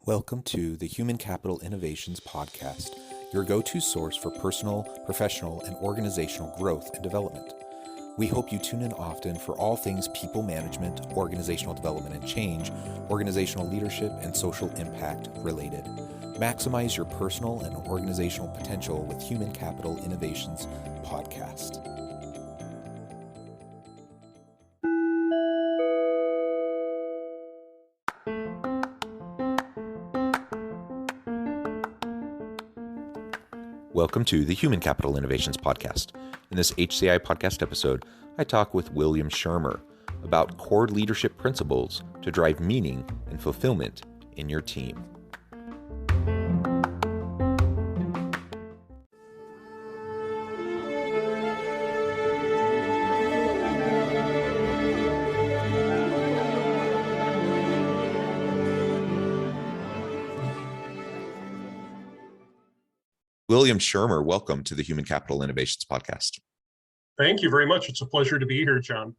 Welcome to the Human Capital Innovations Podcast, your go-to source for personal, professional, and organizational growth and development. We hope you tune in often for all things people management, organizational development and change, organizational leadership, and social impact related. Maximize your personal and organizational potential with Human Capital Innovations Podcast. Welcome to the Human Capital Innovations Podcast. In this HCI podcast episode, I talk with William Shermer about core leadership principles to drive meaning and fulfillment in your team. William Shermer, welcome to the Human Capital Innovations Podcast. Thank you very much. It's a pleasure to be here, John.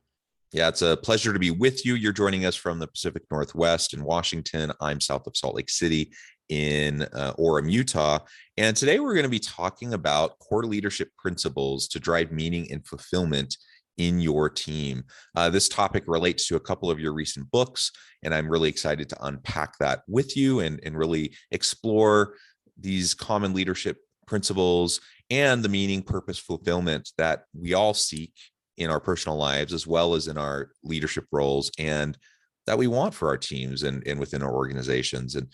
Yeah, it's a pleasure to be with you. You're joining us from the Pacific Northwest in Washington. I'm south of Salt Lake City in Orem, Utah. And today we're going to be talking about core leadership principles to drive meaning and fulfillment in your team. This topic relates to a couple of your recent books, and I'm really excited to unpack that with you and really explore these common leadership principles and the meaning, purpose, fulfillment that we all seek in our personal lives, as well as in our leadership roles, and that we want for our teams and within our organizations. And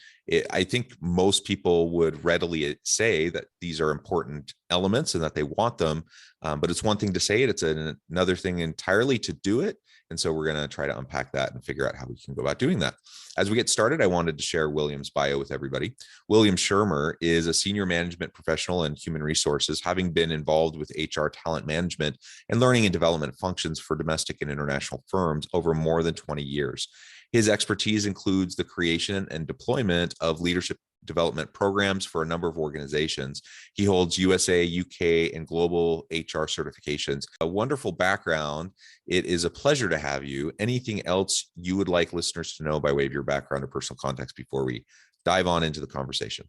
I think most people would readily say that these are important elements and that they want them, but it's one thing to say it, it's another thing entirely to do it. And so we're going to try to unpack that and figure out how we can go about doing that. As we get started, I wanted to share William's bio with everybody. William Shermer is a senior management professional in human resources, having been involved with HR talent management and learning and development functions for domestic and international firms over more than 20 years. His expertise includes the creation and deployment of leadership development programs for a number of organizations. He holds USA, UK, and global HR certifications. A wonderful background. It is a pleasure to have you. Anything else you would like listeners to know by way of your background or personal context before we dive on into the conversation?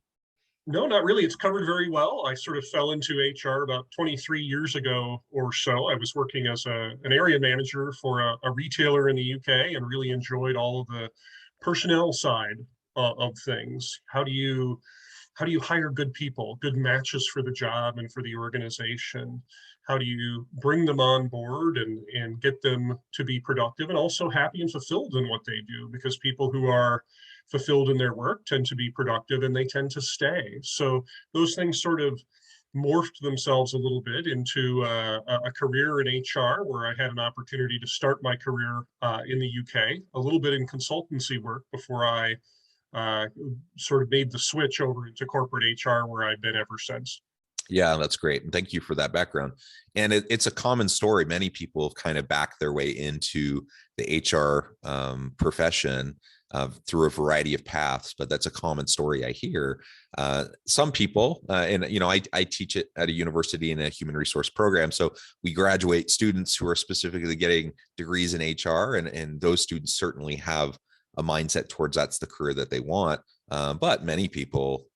No, not really. It's covered very well. I sort of fell into HR about 23 years ago or so. I was working as an area manager for a retailer in the UK and really enjoyed all of the personnel side of things. How do you hire good people, good matches for the job and for the organization? How do you bring them on board and get them to be productive and also happy and fulfilled in what they do? Because people who are fulfilled in their work tend to be productive and they tend to stay. So those things sort of morphed themselves a little bit into a career in HR, where I had an opportunity to start my career in the UK, a little bit in consultancy work before I sort of made the switch over into corporate HR, where I've been ever since. Yeah, that's great. And thank you for that background. And it's a common story. Many people have kind of backed their way into the HR profession through a variety of paths, but that's a common story I hear. Some people, and I teach it at a university in a human resource program. So we graduate students who are specifically getting degrees in HR, and those students certainly have a mindset towards that's the career that they want. But many people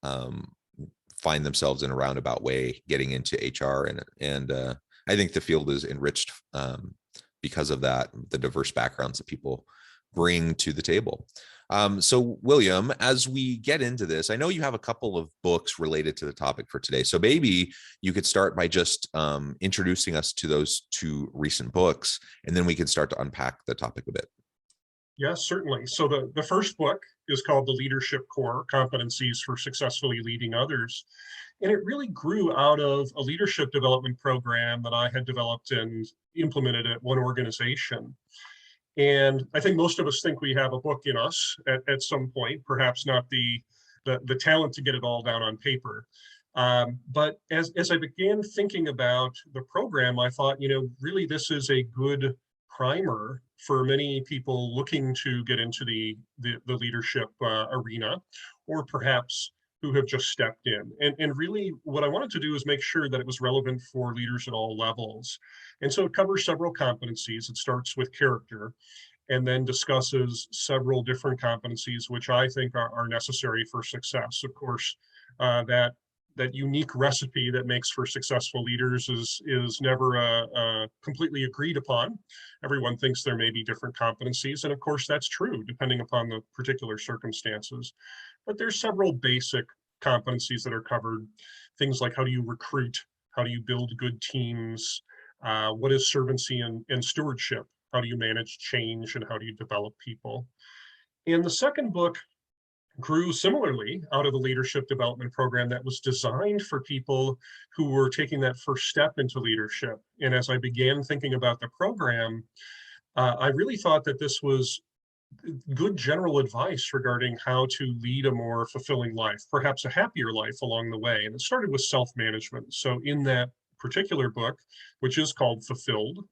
find themselves in a roundabout way getting into HR, and I think the field is enriched because of that, the diverse backgrounds that people bring to the table. So William, as we get into this, I know you have a couple of books related to the topic for today. So maybe you could start by just introducing us to those two recent books, and then we can start to unpack the topic a bit. Yes, certainly. So the first book is called The Leadership Core: Competencies for Successfully Leading Others. And it really grew out of a leadership development program that I had developed and implemented at one organization. And I think most of us think we have a book in us at some point, perhaps not the talent to get it all down on paper. But as I began thinking about the program, I thought, really this is a good primer for many people looking to get into the leadership arena, or perhaps who have just stepped in. And really what I wanted to do is make sure that it was relevant for leaders at all levels. And so it covers several competencies. It starts with character. and then discusses several different competencies which I think are necessary for success. Of course, that unique recipe that makes for successful leaders is never completely agreed upon. Everyone thinks there may be different competencies, and of course that's true depending upon the particular circumstances. But there's several basic competencies that are covered. Things like, how do you recruit? How do you build good teams? What is servancy and stewardship? How do you manage change, and how do you develop people? And the second book grew similarly out of the leadership development program that was designed for people who were taking that first step into leadership. And as I began thinking about the program, I really thought that this was good general advice regarding how to lead a more fulfilling life, perhaps a happier life along the way. And it started with self-management. So in that particular book, which is called Fulfilled,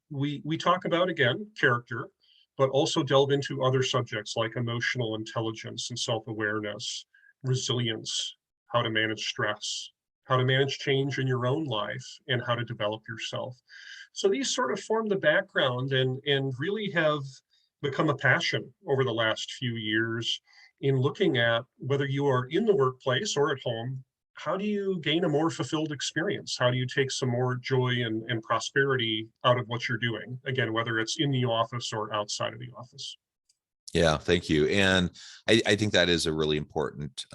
we talk about, again, character, but also delve into other subjects like emotional intelligence and self-awareness, resilience, how to manage stress, how to manage change in your own life, and how to develop yourself. So these sort of form the background and really have become a passion over the last few years in looking at, whether you are in the workplace or at home, how do you gain a more fulfilled experience? How do you take some more joy and prosperity out of what you're doing? Again, whether it's in the office or outside of the office. Yeah, thank you. And I think that is a really important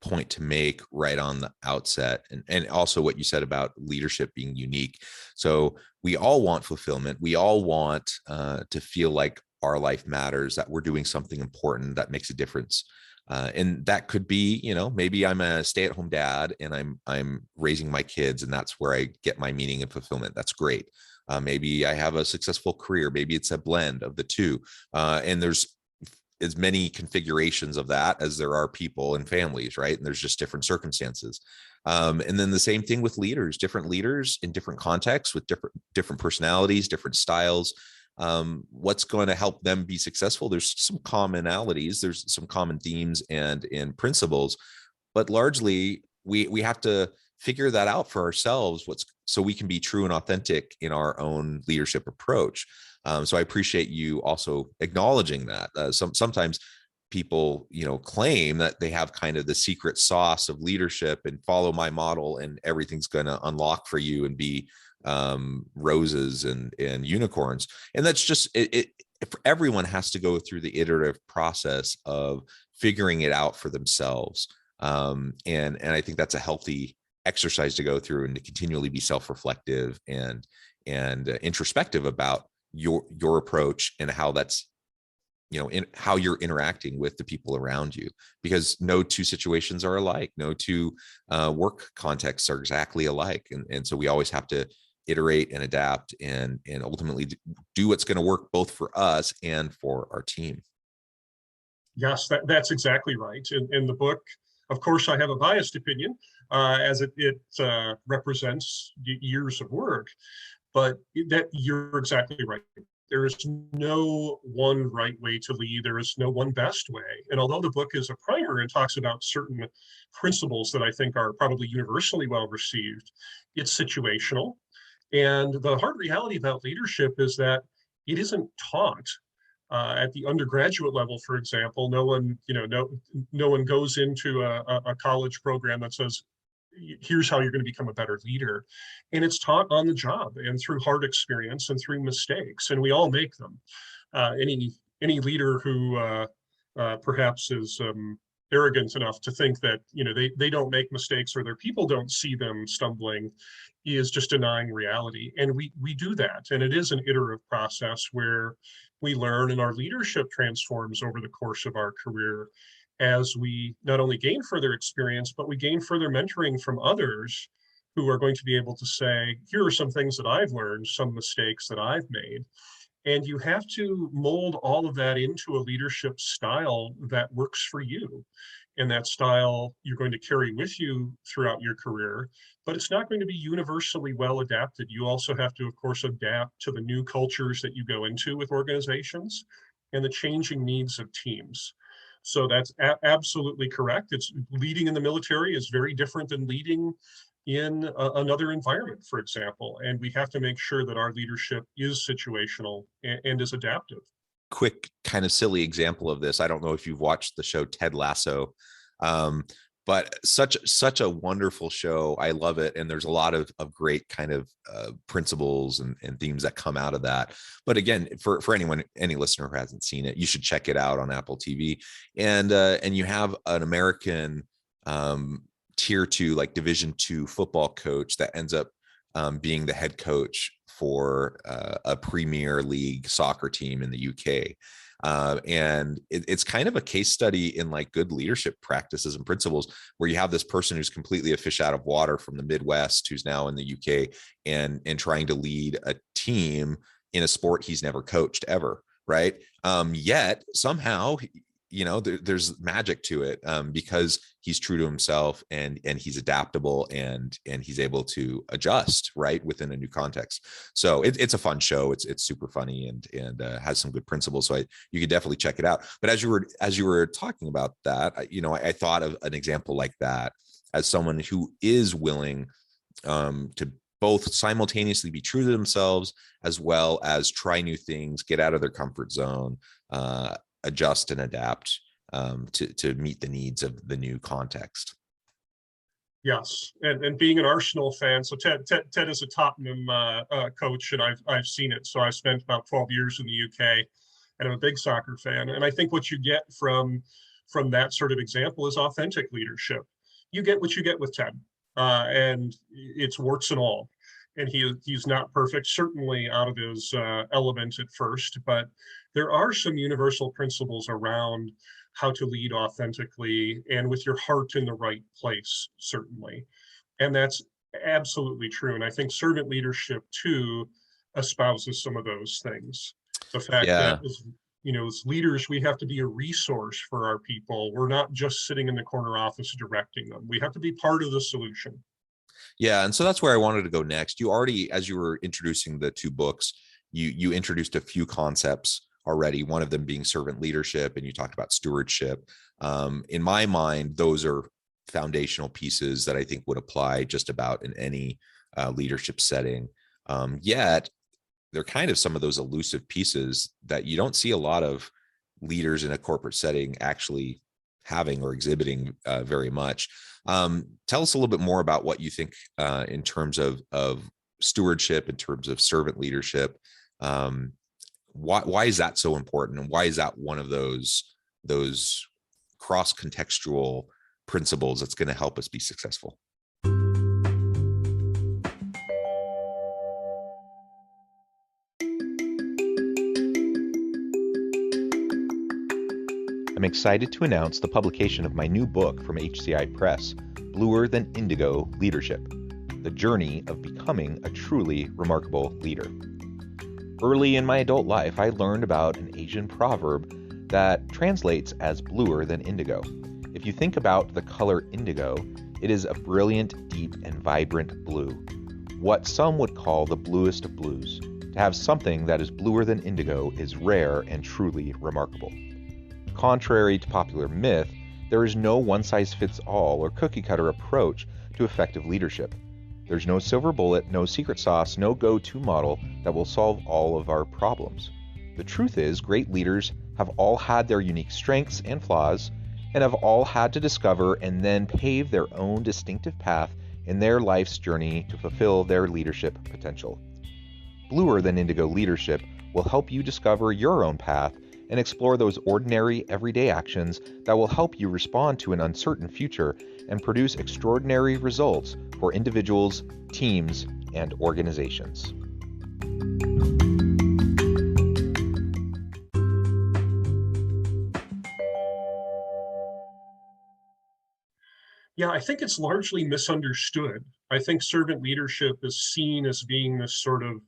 point to make right on the outset. And also what you said about leadership being unique. So we all want fulfillment. We all want to feel like our life matters, that we're doing something important that makes a difference. And that could be, maybe I'm a stay-at-home dad and I'm raising my kids, and that's where I get my meaning and fulfillment. That's great. Maybe I have a successful career. Maybe it's a blend of the two. And there's as many configurations of that as there are people and families, right? And there's just different circumstances. And then the same thing with leaders, different leaders in different contexts with different personalities, different styles. What's going to help them be successful? There's some commonalities, there's some common themes and principles, but largely we have to figure that out for ourselves, so we can be true and authentic in our own leadership approach. So I appreciate you also acknowledging that. Sometimes people, claim that they have kind of the secret sauce of leadership and follow my model and everything's going to unlock for you and be roses and unicorns. And that's just it. Everyone has to go through the iterative process of figuring it out for themselves. And I think that's a healthy exercise to go through, and to continually be self-reflective and introspective about your approach and how that's, in how you're interacting with the people around you, because no two situations are alike. No two work contexts are exactly alike. And so we always have to iterate and adapt and ultimately do what's going to work both for us and for our team. Yes, that's exactly right. In the book, of course, I have a biased opinion, as it represents years of work, but that you're exactly right. There is no one right way to lead. There is no one best way. And although the book is a primer and talks about certain principles that I think are probably universally well received, it's situational. And the hard reality about leadership is that it isn't taught. At the undergraduate level, for example, no one goes into a college program that says, here's how you're going to become a better leader. And it's taught on the job and through hard experience and through mistakes, and we all make them. Any leader who perhaps is arrogant enough to think that they don't make mistakes or their people don't see them stumbling is just denying reality. And we do that, and it is an iterative process where we learn and our leadership transforms over the course of our career as we not only gain further experience, but we gain further mentoring from others who are going to be able to say, here are some things that I've learned, some mistakes that I've made. And you have to mold all of that into a leadership style that works for you. And that style you're going to carry with you throughout your career, but it's not going to be universally well adapted. You also have to, of course, adapt to the new cultures that you go into with organizations and the changing needs of teams. So that's absolutely correct. It's leading in the military is very different than leading in another environment, for example. And we have to make sure that our leadership is situational and is adaptive. Quick, kind of silly example of this. I don't know if you've watched the show Ted Lasso, um, but such a wonderful show. I love it, and there's a lot of great kind of principles and themes that come out of that. But again, for anyone, any listener who hasn't seen it, you should check it out on Apple TV. And you have an American tier 2, like Division 2 football coach that ends up being the head coach for a Premier League soccer team in the UK. And it's kind of a case study in like good leadership practices and principles, where you have this person who's completely a fish out of water from the Midwest, who's now in the UK and trying to lead a team in a sport he's never coached ever. Right. Yet somehow, there's magic to it, because he's true to himself and he's adaptable and he's able to adjust right within a new context. So it's a fun show. It's super funny and has some good principles. So you could definitely check it out. But as you were talking about that, I thought of an example like that as someone who is willing to both simultaneously be true to themselves as well as try new things, get out of their comfort zone, adjust and adapt to meet the needs of the new context. Yes, and being an Arsenal fan, so Ted is a Tottenham coach, and I've seen it. So I spent about 12 years in the UK, and I'm a big soccer fan. And I think what you get from that sort of example is authentic leadership. You get what you get with Ted, and it's warts and all. And he's not perfect, certainly out of his element at first, but there are some universal principles around how to lead authentically and with your heart in the right place, certainly. And that's absolutely true. And I think servant leadership too espouses some of those things. The fact that as leaders, we have to be a resource for our people. We're not just sitting in the corner office directing them. We have to be part of the solution. Yeah. And so that's where I wanted to go next. You already, as you were introducing the 2 books, you introduced a few concepts already, one of them being servant leadership, and you talked about stewardship. In my mind, those are foundational pieces that I think would apply just about in any leadership setting. Yet they're kind of some of those elusive pieces that you don't see a lot of leaders in a corporate setting actually having or exhibiting very much. Tell us a little bit more about what you think in terms of stewardship, in terms of servant leadership. Why is that so important, and why is that one of those cross-contextual principles that's going to help us be successful? I'm excited to announce the publication of my new book from HCI Press, Bluer Than Indigo Leadership: The Journey of Becoming a Truly Remarkable Leader. Early in my adult life, I learned about an Asian proverb that translates as bluer than indigo. If you think about the color indigo, it is a brilliant, deep, and vibrant blue, what some would call the bluest of blues. To have something that is bluer than indigo is rare and truly remarkable. Contrary to popular myth, there is no one-size-fits-all or cookie-cutter approach to effective leadership. There's no silver bullet, no secret sauce, no go-to model that will solve all of our problems. The truth is, great leaders have all had their unique strengths and flaws, and have all had to discover and then pave their own distinctive path in their life's journey to fulfill their leadership potential. Bluer Than Indigo Leadership will help you discover your own path and explore those ordinary, everyday actions that will help you respond to an uncertain future and produce extraordinary results for individuals, teams, and organizations. Yeah, I think it's largely misunderstood. I think servant leadership is seen as being this sort of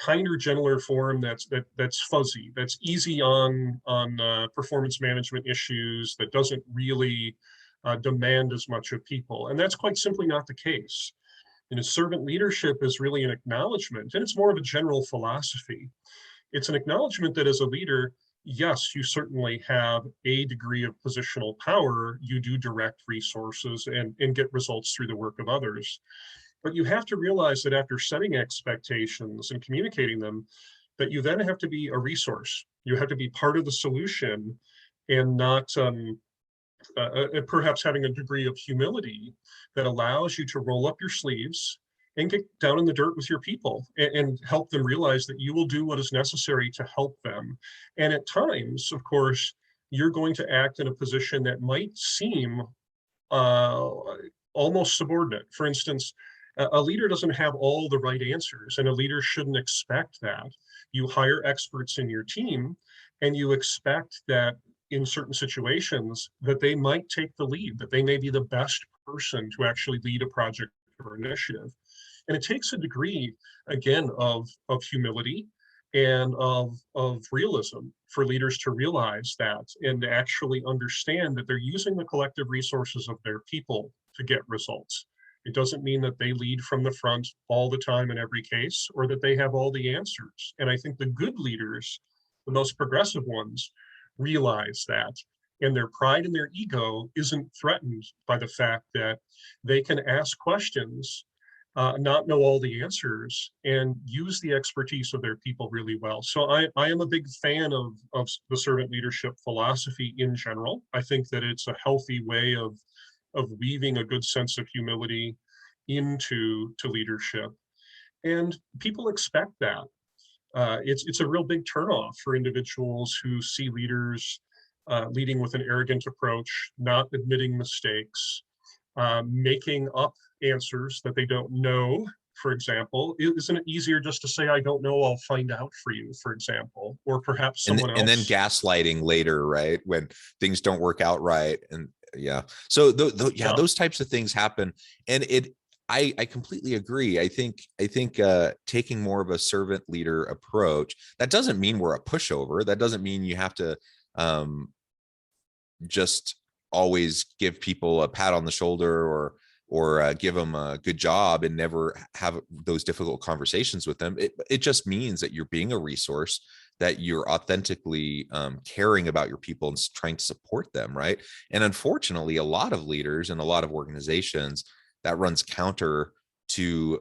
kinder, gentler form that's fuzzy, that's easy on performance management issues, that doesn't really demand as much of people. And that's quite simply not the case. Servant leadership is really an acknowledgement, and it's more of a general philosophy. It's an acknowledgement that as a leader, yes, you certainly have a degree of positional power. You do direct resources and get results through the work of others. But you have to realize that after setting expectations and communicating them, that you then have to be a resource. You have to be part of the solution and not perhaps having a degree of humility that allows you to roll up your sleeves and get down in the dirt with your people and help them realize that you will do what is necessary to help them. And at times, of course, you're going to act in a position that might seem uh, almost subordinate. For instance, a leader doesn't have all the right answers, and a leader shouldn't expect that. You hire experts in your team, and you expect that in certain situations that they might take the lead, that they may be the best person to actually lead a project or initiative. And it takes a degree, again, of humility and of realism for leaders to realize that and to actually understand that they're using the collective resources of their people to get results. It doesn't mean that they lead from the front all the time in every case or that they have all the answers. And I think the good leaders, the most progressive ones, realize that. And their pride and their ego isn't threatened by the fact that they can ask questions, not know all the answers, and use the expertise of their people really well. So I am a big fan of the servant leadership philosophy in general. I think that it's a healthy way of weaving a good sense of humility into leadership. And people expect that. It's a real big turnoff for individuals who see leaders leading with an arrogant approach, not admitting mistakes, making up answers that they don't know. For example, isn't it easier just to say, I don't know, I'll find out for you, for example, or perhaps someone else. And then gaslighting later, right? When things don't work out right. And yeah, so those types of things happen. And I completely agree. I think taking more of a servant leader approach, that doesn't mean we're a pushover. That doesn't mean you have to just always give people a pat on the shoulder or give them a good job and never have those difficult conversations with them. It just means that you're being a resource, that you're authentically caring about your people and trying to support them, right? And unfortunately, a lot of leaders and a lot of organizations, that runs counter to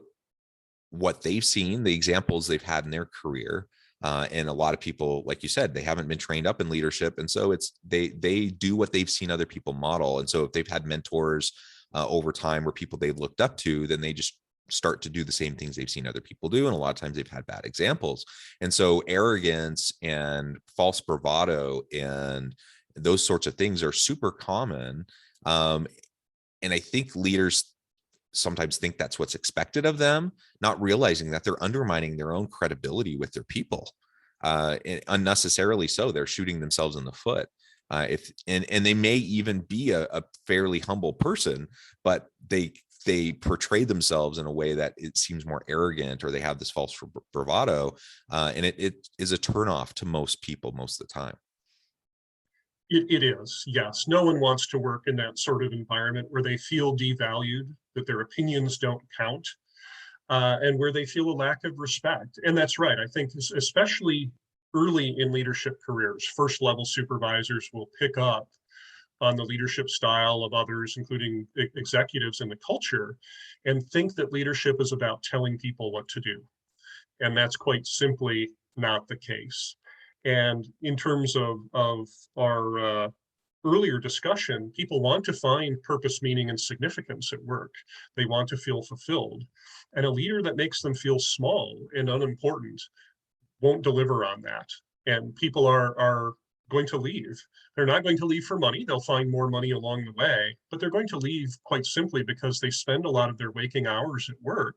what they've seen, the examples they've had in their career. And a lot of people, like you said, they haven't been trained up in leadership. And so they do what they've seen other people model. And so if they've had mentors over time or people they looked up to, then they just start to do the same things they've seen other people do. And a lot of times they've had bad examples. And so arrogance and false bravado and those sorts of things are super common. And I think leaders sometimes think that's what's expected of them, not realizing that they're undermining their own credibility with their people. And unnecessarily so. They're shooting themselves in the foot. And they may even be a fairly humble person, but they portray themselves in a way that it seems more arrogant, or they have this false bravado, and it is a turnoff to most people most of the time. It is, yes. No one wants to work in that sort of environment where they feel devalued, that their opinions don't count, and where they feel a lack of respect. And that's right. I think especially early in leadership careers, first level supervisors will pick up on the leadership style of others, including executives in the culture, and think that leadership is about telling people what to do. And that's quite simply not the case. And in terms of our earlier discussion, people want to find purpose, meaning, and significance at work. They want to feel fulfilled. And a leader that makes them feel small and unimportant won't deliver on that. And people are going to leave. They're not going to leave for money. They'll find more money along the way, but they're going to leave quite simply because they spend a lot of their waking hours at work,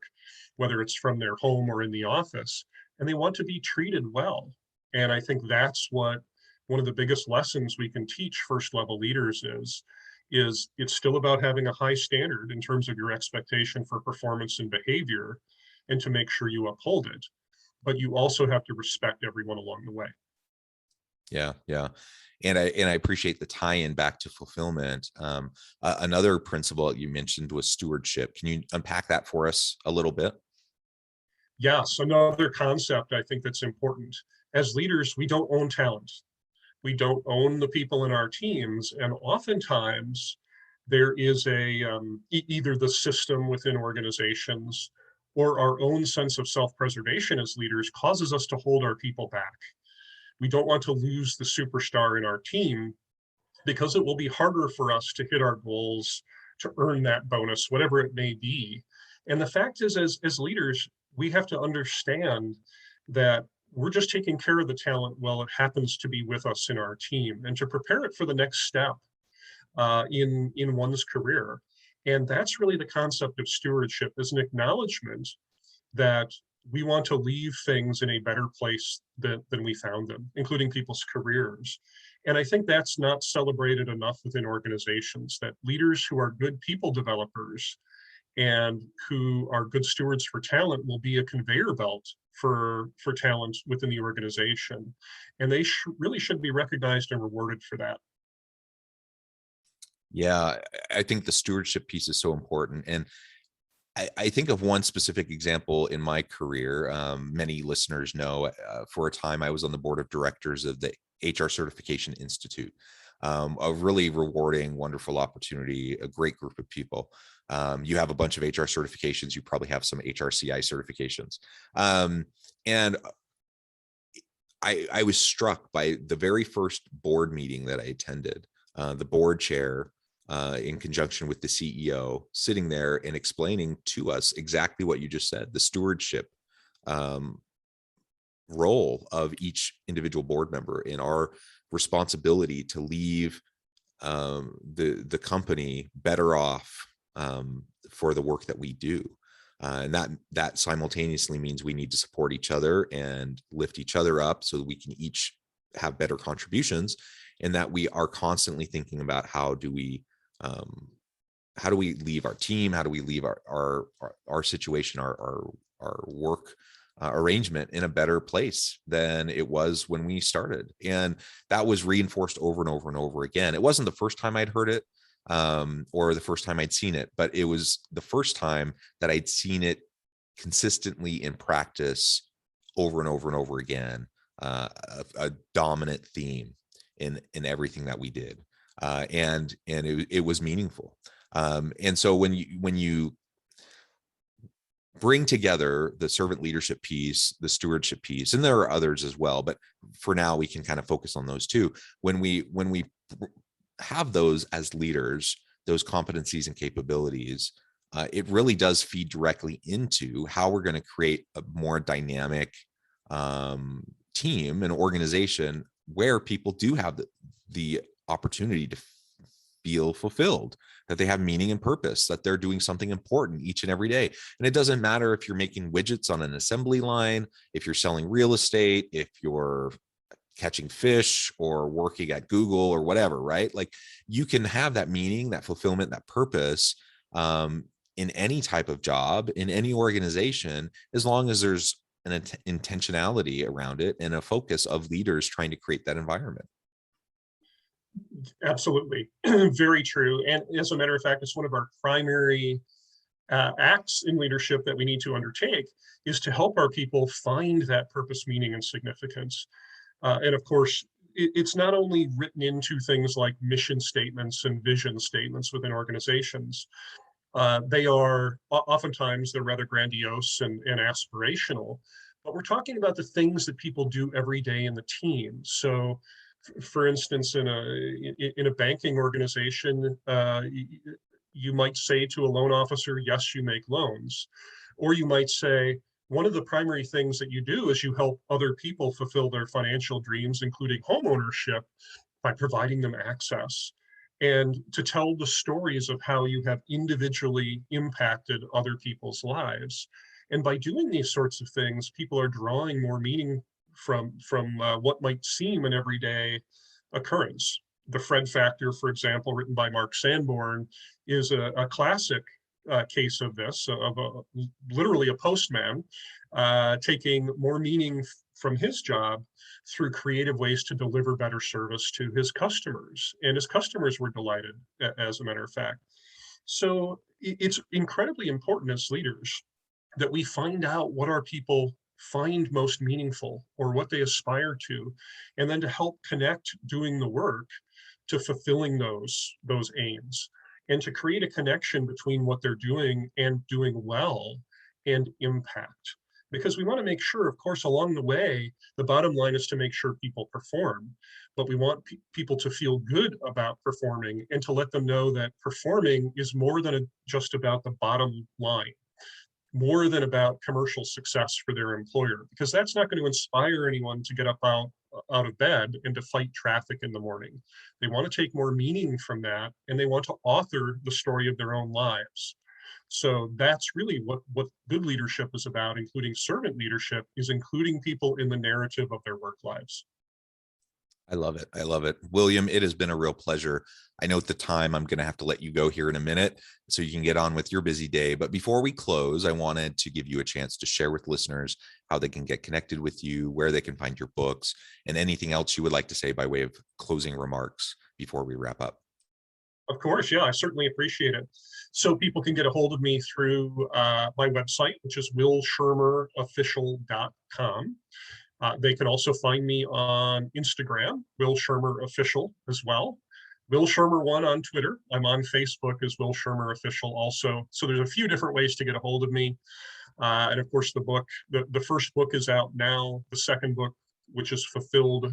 whether it's from their home or in the office, and they want to be treated well. And I think that's what one of the biggest lessons we can teach first level leaders is it's still about having a high standard in terms of your expectation for performance and behavior, and to make sure you uphold it. But you also have to respect everyone along the way. Yeah. And I appreciate the tie-in back to fulfillment. Another principle you mentioned was stewardship. Can you unpack that for us a little bit? Yes, another concept I think that's important. As leaders, we don't own talent. We don't own the people in our teams, and oftentimes there is either the system within organizations or our own sense of self-preservation as leaders causes us to hold our people back. We don't want to lose the superstar in our team because it will be harder for us to hit our goals, to earn that bonus, whatever it may be. And the fact is, as leaders, we have to understand that we're just taking care of the talent while it happens to be with us in our team, and to prepare it for the next step in one's career. And that's really the concept of stewardship, is an acknowledgement that we want to leave things in a better place than we found them, including people's careers. And I think that's not celebrated enough within organizations, that leaders who are good people developers and who are good stewards for talent will be a conveyor belt for talent within the organization. And they really should be recognized and rewarded for that. Yeah, I think the stewardship piece is so important. And I think of one specific example in my career. Many listeners know for a time I was on the board of directors of the HR Certification Institute, a really rewarding, wonderful opportunity, a great group of people. You have a bunch of HR certifications. You probably have some HRCI certifications. And I was struck by the very first board meeting that I attended. The board chair, in conjunction with the CEO, sitting there and explaining to us exactly what you just said, the stewardship role of each individual board member, in our responsibility to leave the company better off for the work that we do. And that simultaneously means we need to support each other and lift each other up so that we can each have better contributions, and that we are constantly thinking about how do we leave our team, how do we leave our situation, our work arrangement in a better place than it was when we started. And that was reinforced over and over and over again. It wasn't the first time I'd heard it, or the first time I'd seen it, but it was the first time that I'd seen it consistently in practice over and over and over again, a dominant theme in everything that we did. And it was meaningful. And so when you bring together the servant leadership piece, the stewardship piece, and there are others as well, but for now we can kind of focus on those two. When we have those as leaders, those competencies and capabilities, it really does feed directly into how we're going to create a more dynamic team and organization where people do have the opportunity to feel fulfilled, that they have meaning and purpose, that they're doing something important each and every day. And it doesn't matter if you're making widgets on an assembly line, if you're selling real estate, if you're catching fish or working at Google or whatever, right? Like, you can have that meaning, that fulfillment, that purpose in any type of job, in any organization, as long as there's an intentionality around it and a focus of leaders trying to create that environment. Absolutely. Very true. And as a matter of fact, it's one of our primary acts in leadership that we need to undertake, is to help our people find that purpose, meaning, and significance. And of course, it's not only written into things like mission statements and vision statements within organizations. They are oftentimes they're rather grandiose and aspirational, but we're talking about the things that people do every day in the team. So, for instance, in a banking organization, you might say to a loan officer, yes, you make loans. Or you might say, one of the primary things that you do is you help other people fulfill their financial dreams, including home ownership, by providing them access. And to tell the stories of how you have individually impacted other people's lives. And by doing these sorts of things, people are drawing more meaning from what might seem an everyday occurrence. The Fred Factor, for example, written by Mark Sanborn, is a classic case of this, of literally a postman taking more meaning from his job through creative ways to deliver better service to his customers. And his customers were delighted, as a matter of fact. So it's incredibly important as leaders that we find out what our people find most meaningful or what they aspire to, and then to help connect doing the work to fulfilling those aims, and to create a connection between what they're doing and doing well and impact. Because we want to make sure, of course, along the way, the bottom line is to make sure people perform, but we want people to feel good about performing and to let them know that performing is more than just about the bottom line, more than about commercial success for their employer, because that's not going to inspire anyone to get up out of bed and to fight traffic in the morning. They want to take more meaning from that, and they want to author the story of their own lives. So that's really what good leadership is about, including servant leadership, is including people in the narrative of their work lives. I love it. I love it. William, it has been a real pleasure. I know at the time I'm going to have to let you go here in a minute so you can get on with your busy day. But before we close, I wanted to give you a chance to share with listeners how they can get connected with you, where they can find your books, and anything else you would like to say by way of closing remarks before we wrap up. Of course, yeah, I certainly appreciate it. So people can get a hold of me through my website, which is willshermerofficial.com. They can also find me on Instagram, Will Shermer Official as well. Will Shermer 1 on Twitter. I'm on Facebook as Will Shermer Official also. So there's a few different ways to get a hold of me. And of course, the book, the first book is out now. The second book, which is Fulfilled,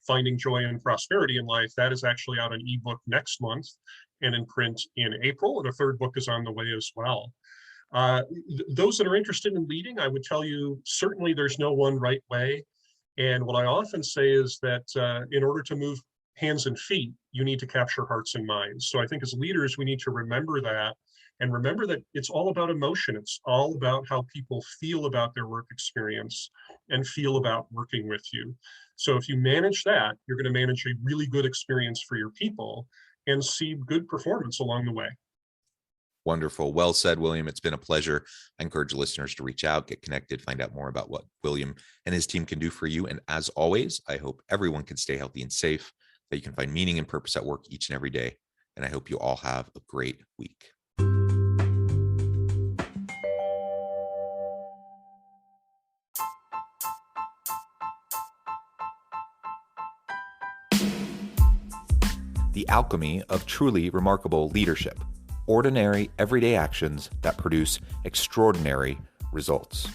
Finding Joy and Prosperity in Life, that is actually out in ebook next month and in print in April. And a third book is on the way as well. Those that are interested in leading, I would tell you, certainly there's no one right way. And what I often say is that in order to move hands and feet, you need to capture hearts and minds. So I think as leaders, we need to remember that, and remember that it's all about emotion. It's all about how people feel about their work experience and feel about working with you. So if you manage that, you're going to manage a really good experience for your people and see good performance along the way. Wonderful. Well said, William. It's been a pleasure. I encourage listeners to reach out, get connected, find out more about what William and his team can do for you. And as always, I hope everyone can stay healthy and safe, that you can find meaning and purpose at work each and every day. And I hope you all have a great week. The alchemy of truly remarkable leadership. Ordinary, everyday actions that produce extraordinary results.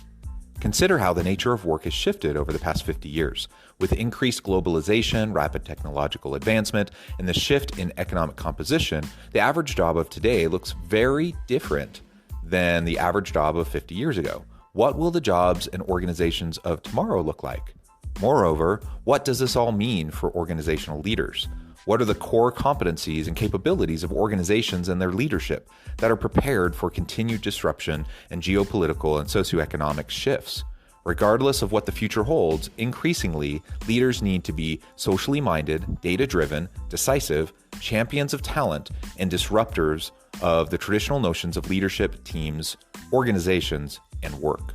Consider how the nature of work has shifted over the past 50 years. With increased globalization, rapid technological advancement, and the shift in economic composition, the average job of today looks very different than the average job of 50 years ago. What will the jobs and organizations of tomorrow look like? Moreover, what does this all mean for organizational leaders? What are the core competencies and capabilities of organizations and their leadership that are prepared for continued disruption and geopolitical and socioeconomic shifts? Regardless of what the future holds, increasingly, leaders need to be socially minded, data-driven, decisive, champions of talent, and disruptors of the traditional notions of leadership, teams, organizations, and work.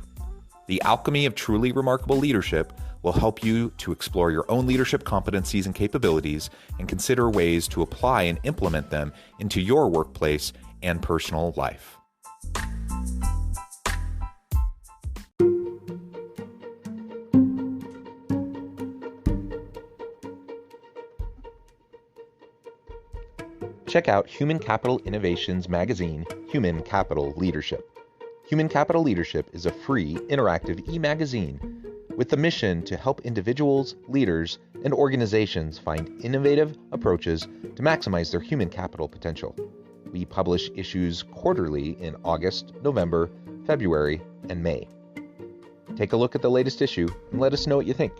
The alchemy of truly remarkable leadership will help you to explore your own leadership competencies and capabilities and consider ways to apply and implement them into your workplace and personal life. Check out Human Capital Innovations magazine, Human Capital Leadership. Human Capital Leadership is a free, interactive e-magazine with the mission to help individuals, leaders, and organizations find innovative approaches to maximize their human capital potential. We publish issues quarterly in August, November, February, and May. Take a look at the latest issue and let us know what you think.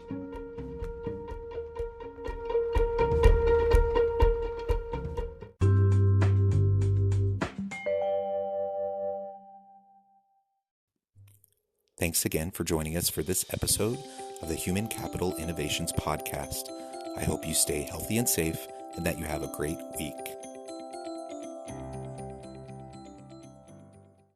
Thanks again for joining us for this episode of the Human Capital Innovations Podcast. I hope you stay healthy and safe and that you have a great week.